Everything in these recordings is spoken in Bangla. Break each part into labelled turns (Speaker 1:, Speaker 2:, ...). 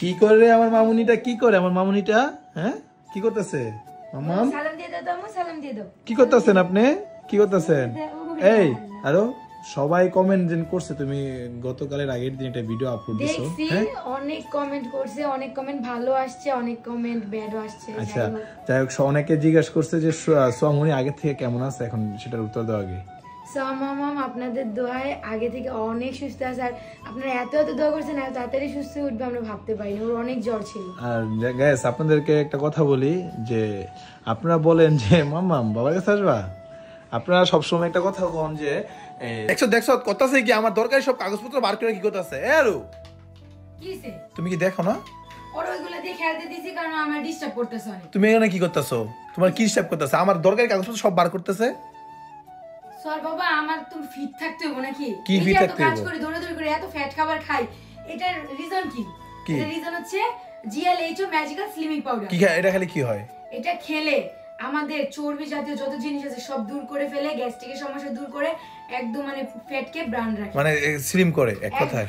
Speaker 1: কি করে আমার মামুনিটা, কি করে আমার মামুনিটা? হ্যাঁ, কি করতেছে মামাম?
Speaker 2: সালাম দিয়ে দাও, আম্মু সালাম দিয়ে দাও।
Speaker 1: কি করতেছেন আপনি? কি করতেছেন? এই আরো সবাই কমেন্ট করছে, তুমি গতকালের আগের দিন একটা ভিডিও আপলোড দিছো।
Speaker 2: হ্যাঁ, অনেক কমেন্ট করছে, অনেক কমেন্ট ভালো আসছে, অনেক কমেন্ট ব্যাডও আসছে।
Speaker 1: আচ্ছা, যাই হোক, অনেকে জিজ্ঞাসা করছে যে সোয়ামনি আগে থেকে কেমন আছে, এখন সেটার উত্তর দাও আগে।
Speaker 2: মামাম আপনাদের দোয়ায় আগে থেকে অনেক সুস্থ আছে, আর আপনারা এত এত দোয়া করছেন, এত তাড়াতাড়ি সুস্থ হয়ে উঠবে আমরা ভাবতে পারিনি। ওর অনেক জ্বর ছিল।
Speaker 1: আর গাইস, আপনাদেরকে একটা কথা বলি যে আপনারা বলেন যে মামাম বাবার কাছে আসবা, আপনারা সবসময় একটা কথা বলেন যে দেখছো করতেছে কি আমার দরকারি সব কাগজপত্র বার করে কি করতেছে। তুমি কি দেখো না? তুমি এখানে কি করতেছো? তোমার কি ডিস্টার্ব করতেছে? আমার দরকারি কাগজপত্র সব বার করতেছে।
Speaker 2: স্যার বাবা, আমার তো ফিট থাকতে হবে নাকি?
Speaker 1: কি ফিট থাকতে হবে?
Speaker 2: কাজ করে দৌড়াদৌড়ি করে এত ফ্যাট খাবার খাই, এটার রিজন কি? এটার রিজন হচ্ছে জিএলএইচও ম্যাজিক্যাল স্লিমিং পাউডার।
Speaker 1: কি এটা খেলে কি হয়?
Speaker 2: এটা খেলে আমাদের চর্বি জাতীয় যত জিনিস আছে সব দূর করে ফেলে, গ্যাস্ট্রিকের সমস্যা দূর করে, একদম মানে ফ্যাটকে ব্রাউন রাখে, মানে
Speaker 1: স্লিম করে। এক কথায়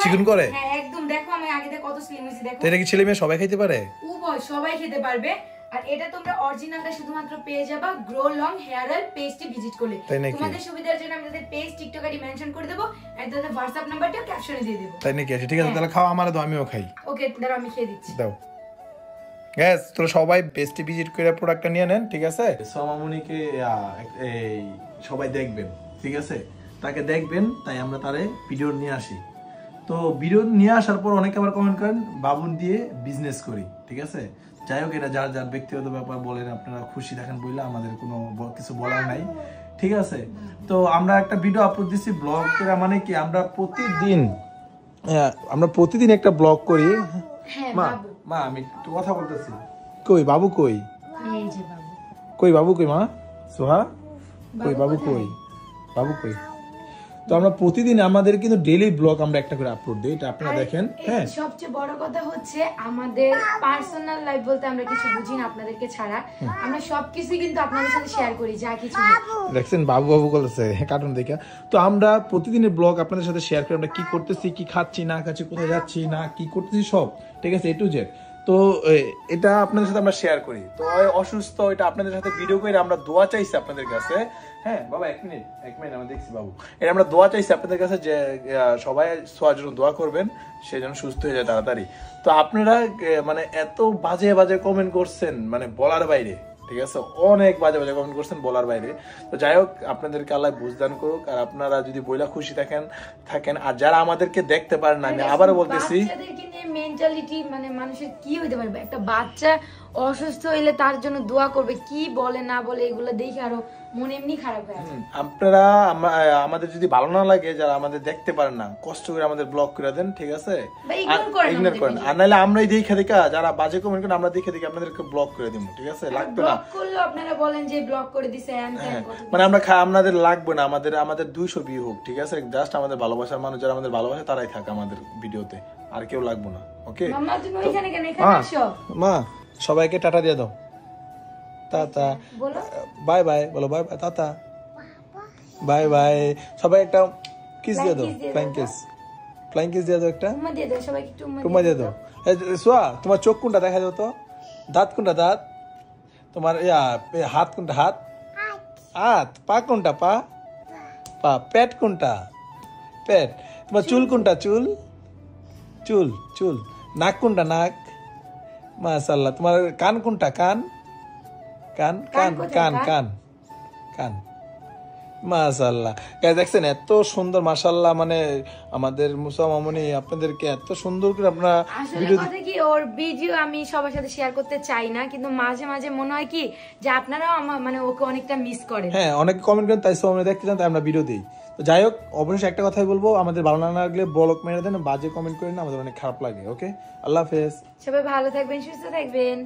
Speaker 1: চিকন করে।
Speaker 2: হ্যাঁ একদম। দেখো আমি আগে থেকে কত স্লিম হইছি দেখো।
Speaker 1: এটা কি ছেলে মেয়ে সবাই খেতে পারে?
Speaker 2: উভয়, সবাই খেতে পারবে। আর এটা তোমরা অরিজিনালটা শুধুমাত্র পেয়ে যাবা গ্রো লং হেয়ার অয়েল পেজটি ভিজিট করলে। তোমাদের সুবিধার জন্য আমি তাদের পেজ টিকটক আইডি মেনশন করে দেব, আর তাদের WhatsApp নাম্বারটাও ক্যাপশনে দিয়ে দেব।
Speaker 1: তাই নাকি? ঠিক আছে, তাহলে খাও, আমারও দাও, আমিও খাই।
Speaker 2: ওকে, দাঁড়াও আমি খেয়ে দিচ্ছি।
Speaker 1: দাও গ্যাস, তোরা সবাই পেজটি ভিজিট করে প্রোডাক্টটা নিয়ে নেন, ঠিক আছে? সোমামনিকে এই সবাই দেখবেন, ঠিক আছে? তাকে দেখবেন, তাই আমরা তারে ভিডিও নিয়ে আসি। তো ভিডিও নিয়ে আসার পর অনেকে আবার কমেন্ট করেন বাবুন দিয়ে বিজনেস করি, ঠিক আছে? যাই হোক, এটা যার যার ব্যক্তিগত ব্যাপার, বলেন আপনারা খুশি দেখেন বললে, আমাদের কোনো কিছু বলার নাই, ঠিক আছে? তো আমরা একটা ভিডিও আপলোড দিচ্ছি ব্লগ করে, মানে কি আমরা প্রতিদিন একটা ব্লগ করি। মা আমি একটু কথা বলতেছি। কই বাবু? কই কই বাবু? কই মা? সোহা কই বাবু? কই বাবু? কই? তো আমরা প্রতিদিন আমাদের কিন্তু ডেইলি ব্লগ আমরা একটা করে আপলোড দিই, এটা আপনারা দেখেন। হ্যাঁ,
Speaker 2: সবচেয়ে বড় কথা হচ্ছে আমাদের পার্সোনাল লাইফ বলতে আমরা কিছু বুঝি না আপনাদেরকে ছাড়া। আমরা সবকিছু কিন্তু আপনাদের সাথে শেয়ার করি, যা কিছু।
Speaker 1: দেখছেন বাবু বাবু বলছে কার্টুন দেখে। তো আমরা প্রতিদিনের ব্লগ আপনাদের সাথে শেয়ার করি, আমরা কি করতেছি, কি খাচ্ছি না খাচ্ছি, কোথায় যাচ্ছি না কি করতেছি, সব, ঠিক আছে, এ টু জেড। তো এটা আপনাদের সাথে আমরা শেয়ার করি। তো অসুস্থ, এটা আপনাদের সাথে ভিডিও করে আমরা দোয়া চাইছি আপনাদের কাছে। হ্যাঁ বাবা, এক মিনিট আমরা দেখছি বাবু, এটা আমরা দোয়া চাইছি আপনাদের কাছে যে সবাই সোয়ার জন্য দোয়া করবেন, সে যেন সুস্থ হয়ে যায় তাড়াতাড়ি। তো আপনারা মানে এত বাজে বাজে কমেন্ট করছেন, মানে বলার বাইরে, ঠিক আছে? অনেক বাজে বাজে কমেন্ট করছেন, বলার বাইরে। তো যাই হোক, আপনাদেরকে আল্লাহ বুঝদান করুক। আর আপনারা যদি বইলা খুশি থাকেন, আর যারা আমাদেরকে দেখতে পারেন না, আমি আবারও বলতেছি,
Speaker 2: মেন্টালিটি মানে মানুষের কি হইতে পারবে, একটা বাচ্চা অসুস্থ হইলে তার জন্য দোয়া করবে, কি বলে না বলে এগুলো দেখে আরো মন এমনি খারাপ হয়ে যায়।
Speaker 1: আপনারা আমাদের যদি ভালো না লাগে, যারা আমাদের দেখতে পারেন না, কষ্ট করে আমাদের ব্লক করে দেন, ঠিক আছে? ইগনোর করেন। আর নাহলে আমরাই দেখে যারা বাজে কমেন্ট করেন, আমরা দেখে আপনাদেরকে ব্লক করে দিব, ঠিক আছে? লাগবে না,
Speaker 2: আপনারা বলেন যে ব্লক করে দিছে,
Speaker 1: মানে আমাদের লাগবে না, আমাদের 200 ভিউ হোক, ঠিক আছে? জাস্ট আমাদের ভালোবাসার মানুষ যারা আমাদের ভালোবাসে তারাই থাকে আমাদের ভিডিওতে, আর কেউ লাগবে না। ওকে মা, সবাইকে টাটা দিয়ে দাও, টাটা, বাই বাই বলো, bye bye, tata, bye bye. সবাই একটা কিস দিয়ে দাও, ফ্লাইং কিস দিয়ে দাও, একটা টুম্মা দিয়ে দাও। সোয়া, তোমার চোখ কোনটা দেখা দাও তো, দাঁত কোনটা দাঁত, তোমার হাত কোনটা হাত, পা কোনটা পা, পেট কোনটা পেট, তোমার চুল কোনটা চুল, নাক কোনটা নাক, মাশাআল্লাহ। তোমার কান কোনটা কান, মাশাআল্লাহ। গাইস দেখছেন এত সুন্দর, মাশাআল্লাহ, মানে আমাদের মুসা মামুনি আপনাদেরকে এত সুন্দর করে আপনারা ভিডিও
Speaker 2: কি ওর ভিডিও আমি সবার সাথে শেয়ার করতে চাই না, কিন্তু মাঝে মাঝে মনে হয় কি যে আপনারাও মানে ওকে অনেকটা মিস করেন।
Speaker 1: হ্যাঁ, অনেকে কমেন্ট করেন, তাই সব আমরা দেখতে চান, তাই আমরা ভিডিও দিই। তো যাই হোক, অবশ্যই একটা কথাই বলবো, আমাদের ভালো না লাগলে ব্লক মেরে দেন, বাজে কমেন্ট করেন, আমাদের অনেক খারাপ লাগে। ওকে, আল্লাহ হাফেজ,
Speaker 2: সবাই ভালো থাকবেন, সুস্থ থাকবেন।